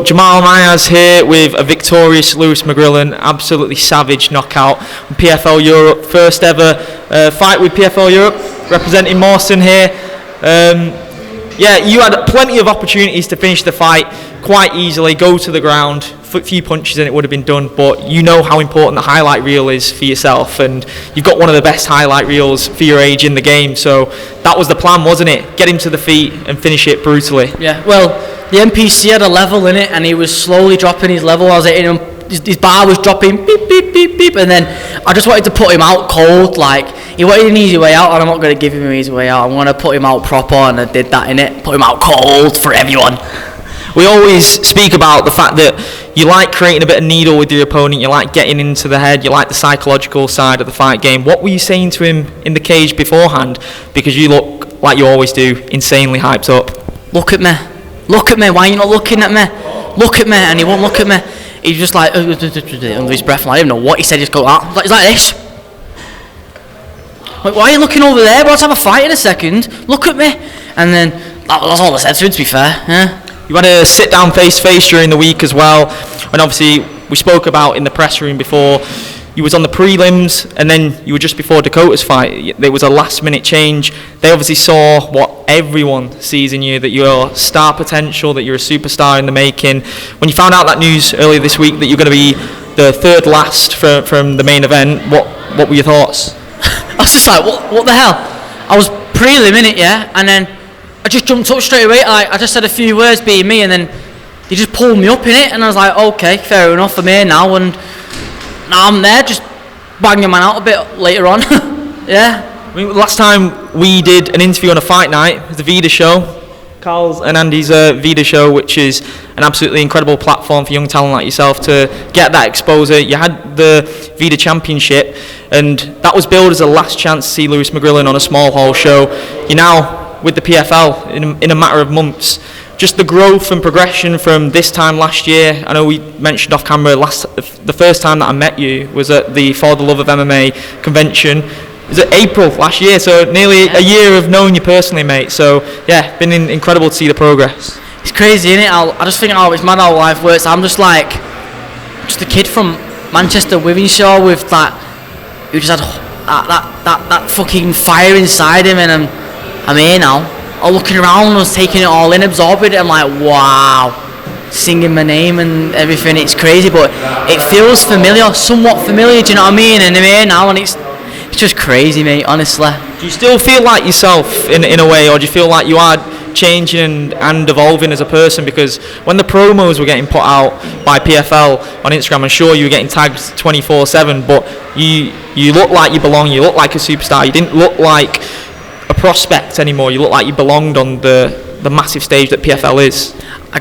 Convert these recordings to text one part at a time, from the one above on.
Jamal Mayaz here with a victorious Lewis Mcgrillen, absolutely savage knockout in PFL Europe, first ever fight with PFL Europe, representing Mawson here. You had plenty of opportunities to finish the fight quite easily, go to the ground, a few punches and it would have been done, but you know how important the highlight reel is for yourself, and you've got one of the best highlight reels for your age in the game, so that was the plan, wasn't it? Get him to the feet and finish it brutally. Yeah, well, the NPC had a level in it and he was slowly dropping his level. I was hitting him, his bar was dropping, beep, beep, beep, beep, and then I just wanted to put him out cold, like, he wanted an easy way out, and I'm not going to give him an easy way out. I want to put him out proper, and I did that in it. Put him out cold for everyone. We always speak about the fact that you like creating a bit of needle with your opponent, you like getting into the head, you like the psychological side of the fight game. What were you saying to him in the cage beforehand? Because you look, like you always do, insanely hyped up. Look at me. Look at me. Why are you not looking at me? Look at me. And he won't look at me. He's just like, under his breath. I don't know what he said. He's like this. Like, why are you looking over there? We're about to have a fight in a second. Look at me. And then, that's all I said to him, to be fair. Yeah. You had a sit-down face-to-face during the week as well, and obviously we spoke about in the press room before, you was on the prelims, and then you were just before Dakota's fight. There was a last-minute change. They obviously saw what everyone sees in you, that you're star potential, that you're a superstar in the making. When you found out that news earlier this week that you're going to be the third last from the main event, what were your thoughts? I was just like, what the hell? I was prelim in it, yeah, and then I just jumped up straight away. I just said a few words being me, and then he just pulled me up in it, and I was like, okay, fair enough, I'm here now, and now I'm there, just banging man out a bit later on. Yeah. I mean, last time we did an interview on a fight night, it was the Vida show, Carl's and Andy's Vida show, which is an absolutely incredible platform for young talent like yourself to get that exposure. You had the Vida Championship, and that was billed as a last chance to see Lewis Mcgrillen on a small hall show. You're now with the PFL in a matter of months. Just the growth and progression from this time last year. I know we mentioned off camera the first time that I met you was at the For the Love of MMA convention. It was April last year, so nearly a year of knowing you personally, mate. So yeah, been incredible to see the progress. It's crazy, isn't it? I just think, it's mad how life works. I'm just like, just a kid from Manchester, Wythenshawe, with that, who just had that fucking fire inside him, and I'm here now. I'm looking around, I was taking it all in, absorbing it. I'm like, wow, singing my name and everything. It's crazy, but it feels familiar, somewhat familiar. Do you know what I mean? And I'm here now, and it's just crazy, mate, honestly. Do you still feel like yourself in a way, or do you feel like you are changing and evolving as a person? Because when the promos were getting put out by PFL on Instagram, I'm sure you were getting tagged 24/7, but you look like you belong, you look like a superstar, you didn't look like a prospect anymore, you look like you belonged on the massive stage that PFL is. I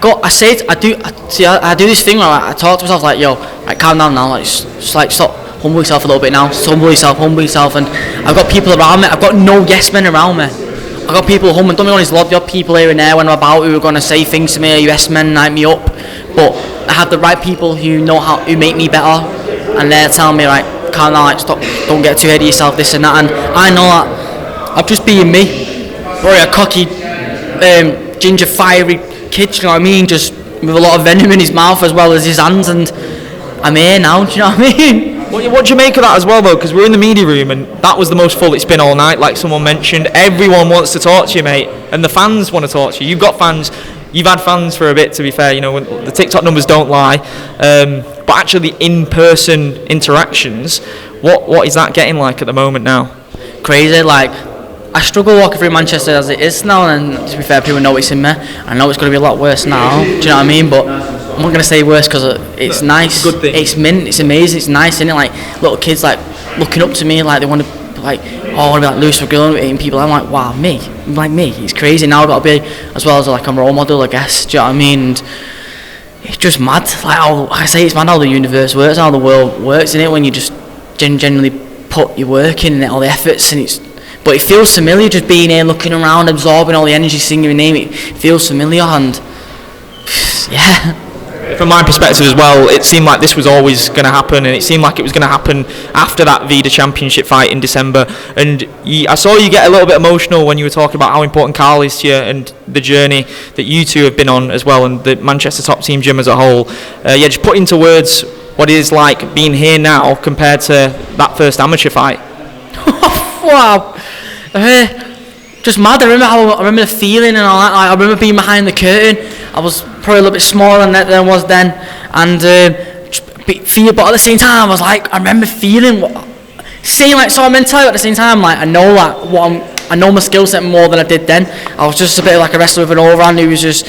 do this thing where I talk to myself like, yo, like, calm down now, like, just like, stop, humble yourself a little bit now, just humble yourself, and I've got people around me, I've got no yes men around me. I've got people home, and don't be honest, a lot of people here and there when I'm about who are going to say things to me, yes men, hype me up, but I have the right people who make me better, and they're telling me, like, calm down, like, stop, don't get too ahead of yourself, this and that, and I know that I'm just being me, very a cocky, ginger, fiery kid, you know what I mean, just with a lot of venom in his mouth as well as his hands, and I'm here now, do you know what I mean? What do you make of that as well, though? Because we're in the media room, and that was the most full it's been all night, like someone mentioned. Everyone wants to talk to you, mate, and the fans want to talk to you. You've got fans, you've had fans for a bit, to be fair, you know, when the TikTok numbers don't lie, but actually the in-person interactions, what is that getting like at the moment now? Crazy, like, I struggle walking through Manchester as it is now, and to be fair, people know it's in me. I know it's going to be a lot worse now, do you know what I mean? But I'm not going to say worse because it's nice. Good thing. It's mint, it's amazing, it's nice, isn't it? Like, little kids, like, looking up to me, like, they want to, like, I want to be like Lewis Mcgrillen, and people, I'm like, wow, me? I'm like, me? It's crazy. Now I've got to be, as well as, like, a role model, I guess, do you know what I mean? And it's just mad. Like, I say it's mad how the universe works, how the world works, isn't it? When you just genuinely put your work in and all the efforts, and but it feels familiar just being here, looking around, absorbing all the energy, singing your name. It feels familiar, and yeah. From my perspective as well, it seemed like this was always going to happen, and it seemed like it was going to happen after that Vida Championship fight in December. And I saw you get a little bit emotional when you were talking about how important Carl is to you and the journey that you two have been on as well, and the Manchester Top Team Gym as a whole. Just put into words what it is like being here now compared to that first amateur fight. Wow. Just mad. I remember the feeling and all that. I remember being behind the curtain. I was probably a little bit smaller than I was then, and but at the same time, I remember feeling saying like sort of mentality. But at the same time, like I know I know my skill set more than I did then. I was just a bit like a wrestler with an overhand who was just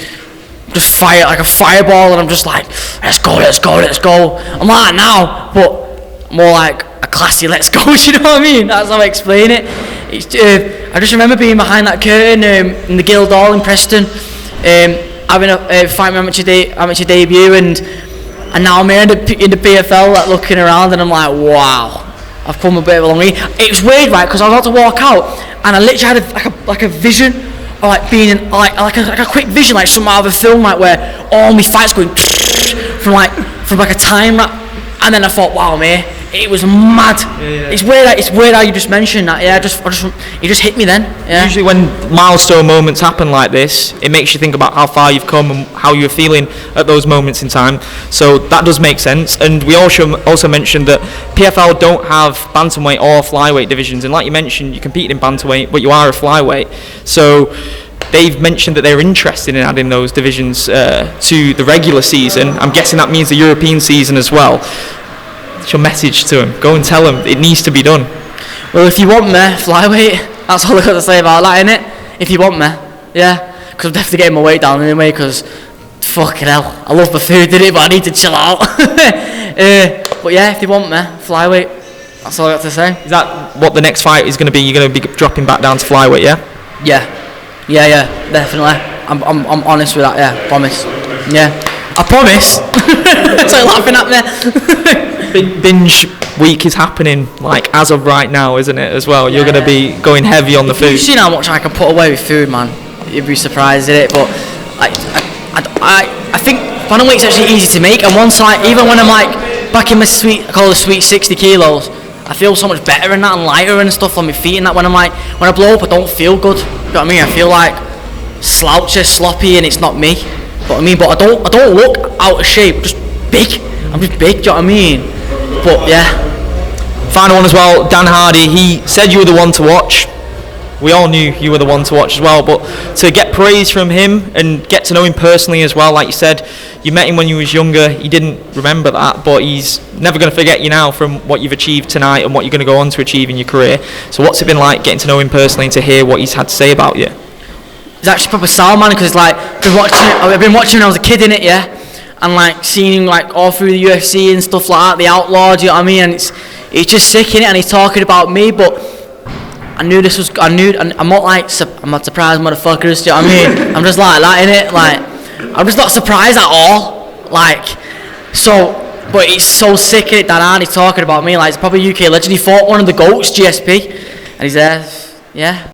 fire like a fireball, and I'm just like, let's go. I'm like that now, but more like a classy let's go. You know what I mean? That's how I explain it. I just remember being behind that curtain in the Guildhall in Preston, having a fight amateur debut, and now I'm here in the PFL, like looking around, and I'm like, wow, I've come a bit of a long way. It was weird, right? Because I was about to walk out, and I literally had like a vision, of like being in like a quick vision, like something out of a film, like where all my fights going from like a time lapse, and then I thought, wow, mate. It was mad. Yeah. It's weird how you just mentioned that. Yeah, it just hit me then. Yeah. Usually when milestone moments happen like this, it makes you think about how far you've come and how you're feeling at those moments in time. So that does make sense. And we also mentioned that PFL don't have bantamweight or flyweight divisions. And like you mentioned, you compete in bantamweight, but you are a flyweight. So they've mentioned that they're interested in adding those divisions to the regular season. I'm guessing that means the European season as well. It's your message to him. Go and tell him it needs to be done. Well, if you want me, flyweight, that's all I've got to say about that, innit? If you want me, yeah. Because I'm definitely getting my weight down anyway, because fucking hell, I love my food, innit? But I need to chill out. But yeah, if you want me, flyweight, that's all I got to say. Is that what the next fight is going to be? You're going to be dropping back down to flyweight, yeah? Yeah, definitely. I'm honest with that, yeah, promise. Yeah. I promise. So laughing at me. Binge week is happening, like as of right now, isn't it? As well, you're going to be going heavy on the food. You've seen how much I can put away with food, man. You'd be surprised at it. But I think bantamweight's actually easy to make. And once even when I'm like back in my I call it sweet 60 kilos, I feel so much better in that and lighter and stuff on my feet. And that when I blow up, I don't feel good. You know what I mean? I feel like slouchy, sloppy, and it's not me. But I don't look out of shape. I'm just big. I'm just big. Do you know what I mean? But yeah. Final one as well. Dan Hardy. He said you were the one to watch. We all knew you were the one to watch as well. But to get praise from him and get to know him personally as well, like you said, you met him when you was younger. He didn't remember that, but he's never going to forget you now from what you've achieved tonight and what you're going to go on to achieve in your career. So what's it been like getting to know him personally and to hear what he's had to say about you? It's actually proper sound, man, because like I've been watching when I was a kid, in it, yeah, and like seeing him like all through the UFC and stuff like that, the Outlaw, do you know what I mean? And it's just sick, in it, and he's talking about me, but I'm not surprised, motherfuckers, do you know what I mean? I'm just like that, innit? Like I'm just not surprised at all, like so. But it's so sick, innit? Dan Hardy talking about me, like it's probably UK legend. He fought one of the GOATs, GSP, and he's there, yeah.